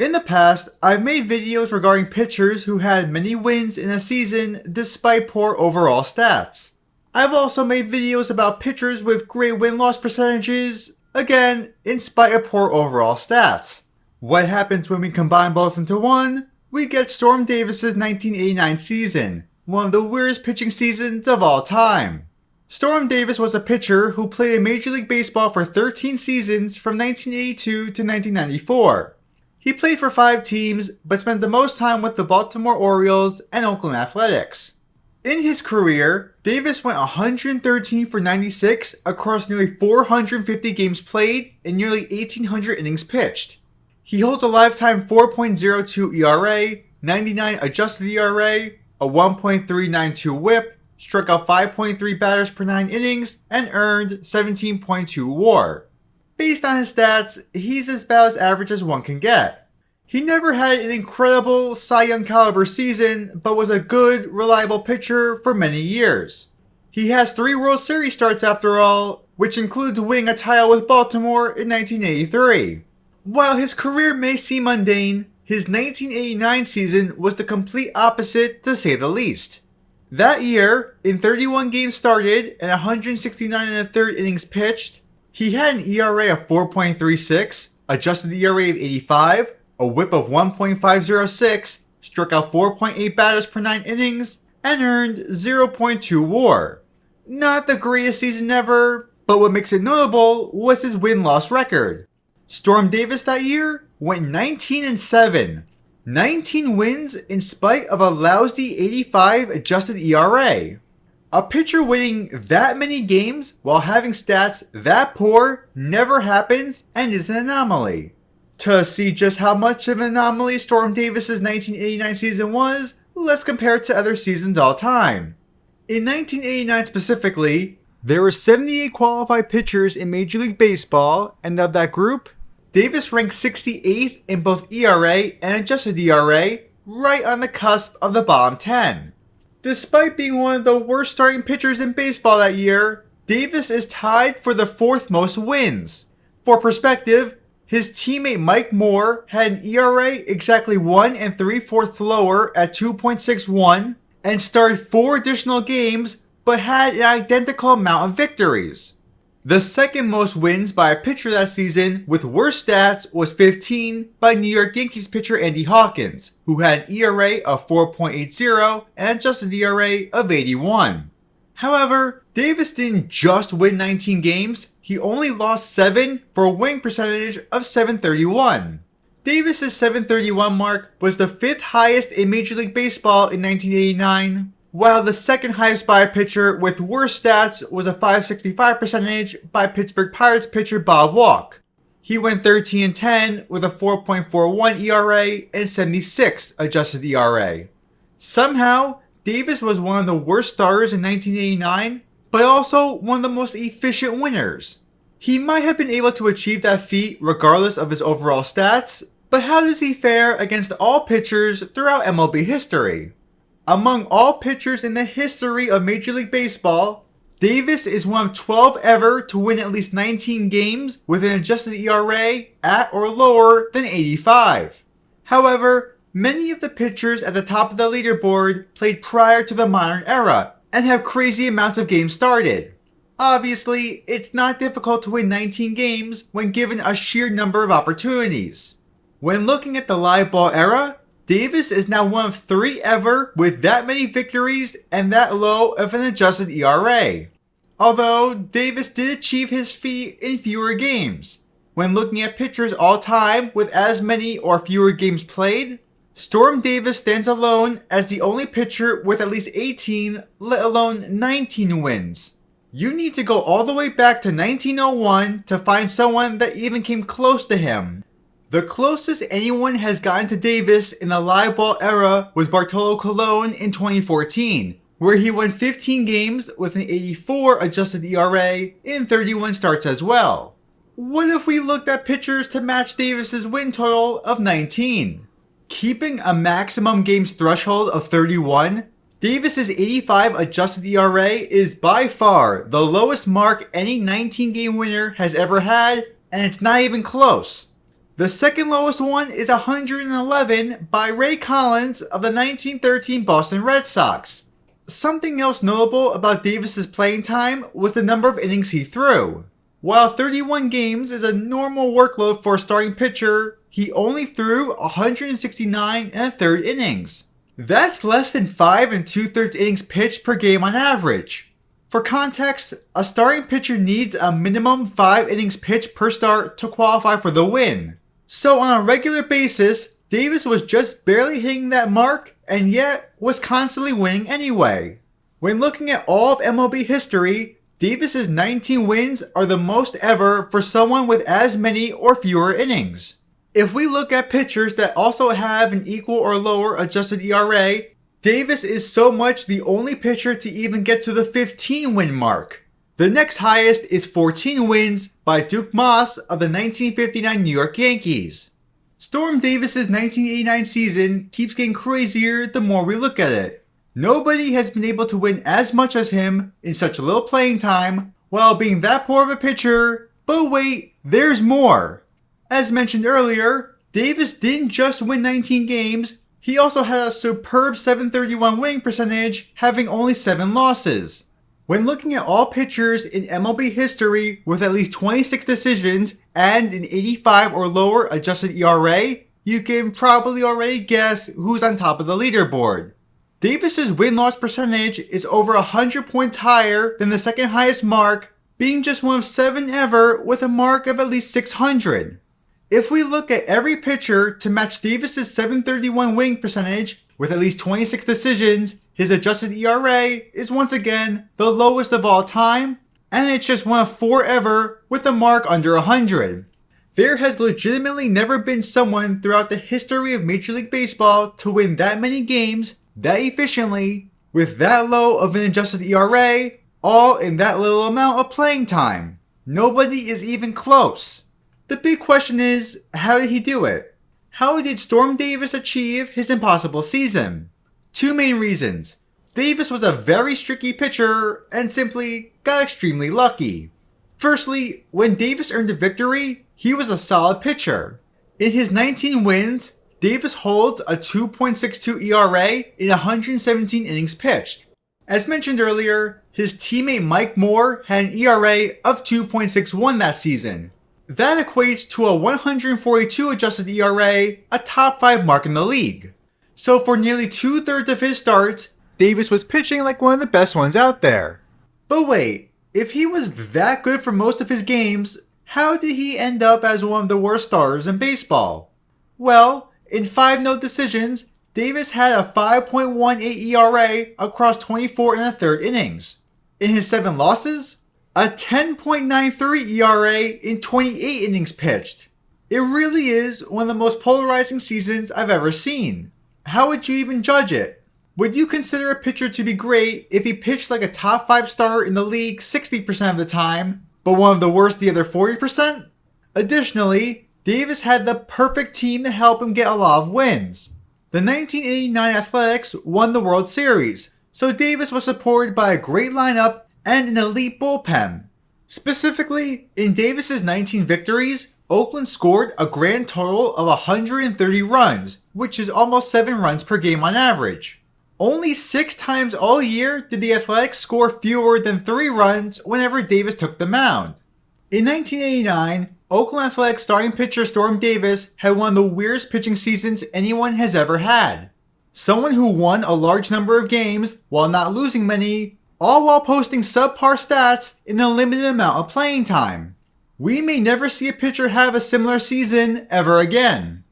In the past, I've made videos regarding pitchers who had many wins in a season despite poor overall stats. I've also made videos about pitchers with great win-loss percentages, again, in spite of poor overall stats. What happens when we combine both into one? We get Storm Davis's 1989 season, one of the weirdest pitching seasons of all time. Storm Davis was a pitcher who played in Major League Baseball for 13 seasons from 1982 to 1994. He played for 5 teams, but spent the most time with the Baltimore Orioles and Oakland Athletics. In his career, Davis went 113 for 96 across nearly 450 games played and nearly 1,800 innings pitched. He holds a lifetime 4.02 ERA, 99 adjusted ERA, a 1.392 WHIP, struck out 5.3 batters per 9 innings, and earned 17.2 WAR. Based on his stats, he's about as average as one can get. He never had an incredible Cy Young caliber season, but was a good, reliable pitcher for many years. He has 3 World Series starts after all, which includes winning a title with Baltimore in 1983. While his career may seem mundane, his 1989 season was the complete opposite to say the least. That year, in 31 games started and 169 1/3 innings pitched, he had an ERA of 4.36, adjusted ERA of 85, a WHIP of 1.506, struck out 4.8 batters per 9 innings, and earned 0.2 WAR. Not the greatest season ever, but what makes it notable was his win-loss record. Storm Davis that year went 19-7. 19 wins in spite of a lousy 85 adjusted ERA. A pitcher winning that many games while having stats that poor never happens and is an anomaly. To see just how much of an anomaly Storm Davis's 1989 season was, let's compare it to other seasons all time. In 1989 specifically, there were 78 qualified pitchers in Major League Baseball, and of that group, Davis ranked 68th in both ERA and adjusted ERA, right on the cusp of the bottom 10. Despite being one of the worst starting pitchers in baseball that year, Davis is tied for the 4th most wins. For perspective, his teammate Mike Moore had an ERA exactly 1 3/4 lower at 2.61 and started 4 additional games but had an identical amount of victories. The second most wins by a pitcher that season with worse stats was 15 by New York Yankees pitcher Andy Hawkins, who had an ERA of 4.80 and adjusted ERA of 81. However, Davis didn't just win 19 games, he only lost 7 for a winning percentage of .731. Davis's .731 mark was the 5th highest in Major League Baseball in 1989. While the second highest by a pitcher with worse stats was a .565 percentage by Pittsburgh Pirates pitcher Bob Walk. He went 13-10 with a 4.41 ERA and 76 adjusted ERA. Somehow, Davis was one of the worst starters in 1989, but also one of the most efficient winners. He might have been able to achieve that feat regardless of his overall stats, but how does he fare against all pitchers throughout MLB history? Among all pitchers in the history of Major League Baseball, Davis is one of 12 ever to win at least 19 games with an adjusted ERA at or lower than 85. However, many of the pitchers at the top of the leaderboard played prior to the modern era and have crazy amounts of games started. Obviously, it's not difficult to win 19 games when given a sheer number of opportunities. When looking at the live ball era, Davis is now one of 3 ever with that many victories and that low of an adjusted ERA. Although, Davis did achieve his feat in fewer games. When looking at pitchers all time with as many or fewer games played, Storm Davis stands alone as the only pitcher with at least 18, let alone 19 wins. You need to go all the way back to 1901 to find someone that even came close to him. The closest anyone has gotten to Davis in the live ball era was Bartolo Colon in 2014, where he won 15 games with an 84 adjusted ERA in 31 starts as well. What if we looked at pitchers to match Davis's win total of 19? Keeping a maximum games threshold of 31, Davis's 85 adjusted ERA is by far the lowest mark any 19-game winner has ever had, and it's not even close. The second lowest one is 111 by Ray Collins of the 1913 Boston Red Sox. Something else notable about Davis's playing time was the number of innings he threw. While 31 games is a normal workload for a starting pitcher, he only threw 169 and a third innings. That's less than 5 2/3 innings pitched per game on average. For context, a starting pitcher needs a minimum 5 innings pitched per start to qualify for the win. So on a regular basis, Davis was just barely hitting that mark and yet was constantly winning anyway. When looking at all of MLB history, Davis's 19 wins are the most ever for someone with as many or fewer innings. If we look at pitchers that also have an equal or lower adjusted ERA, Davis is so much the only pitcher to even get to the 15 win mark. The next highest is 14 wins by Duke Moss of the 1959 New York Yankees. Storm Davis's 1989 season keeps getting crazier the more we look at it. Nobody has been able to win as much as him in such little playing time while being that poor of a pitcher, but wait, there's more. As mentioned earlier, Davis didn't just win 19 games, he also had a superb .731 winning percentage, having only 7 losses. When looking at all pitchers in MLB history with at least 26 decisions and an 85 or lower adjusted ERA, you can probably already guess who's on top of the leaderboard. Davis's win-loss percentage is over 100 points higher than the second highest mark, being just one of 7 ever with a mark of at least 600. If we look at every pitcher to match Davis's .731 winning percentage with at least 26 decisions, his adjusted ERA is once again the lowest of all time, and it's just one of 4 ever with a mark under 100. There has legitimately never been someone throughout the history of Major League Baseball to win that many games that efficiently, with that low of an adjusted ERA, all in that little amount of playing time. Nobody is even close. The big question is, how did he do it? How did Storm Davis achieve his impossible season? 2 main reasons. Davis was a very streaky pitcher and simply got extremely lucky. Firstly, when Davis earned a victory, he was a solid pitcher. In his 19 wins, Davis holds a 2.62 ERA in 117 innings pitched. As mentioned earlier, his teammate Mike Moore had an ERA of 2.61 that season. That equates to a 142 adjusted ERA, a top 5 mark in the league. So for nearly 2/3 of his starts, Davis was pitching like one of the best ones out there. But wait, if he was that good for most of his games, how did he end up as one of the worst starters in baseball? Well, in 5 no decisions, Davis had a 5.18 ERA across 24 and a third innings. In his 7 losses, a 10.93 ERA in 28 innings pitched. It really is one of the most polarizing seasons I've ever seen. How would you even judge it? Would you consider a pitcher to be great if he pitched like a top 5 starter in the league 60% of the time, but one of the worst the other 40%? Additionally, Davis had the perfect team to help him get a lot of wins. The 1989 Athletics won the World Series, so Davis was supported by a great lineup and an elite bullpen. Specifically, in Davis's 19 victories, Oakland scored a grand total of 130 runs, which is almost 7 runs per game on average. Only 6 times all year did the Athletics score fewer than 3 runs whenever Davis took the mound. In 1989, Oakland Athletics starting pitcher Storm Davis had one of the weirdest pitching seasons anyone has ever had. Someone who won a large number of games while not losing many, all while posting subpar stats in a limited amount of playing time. We may never see a pitcher have a similar season ever again.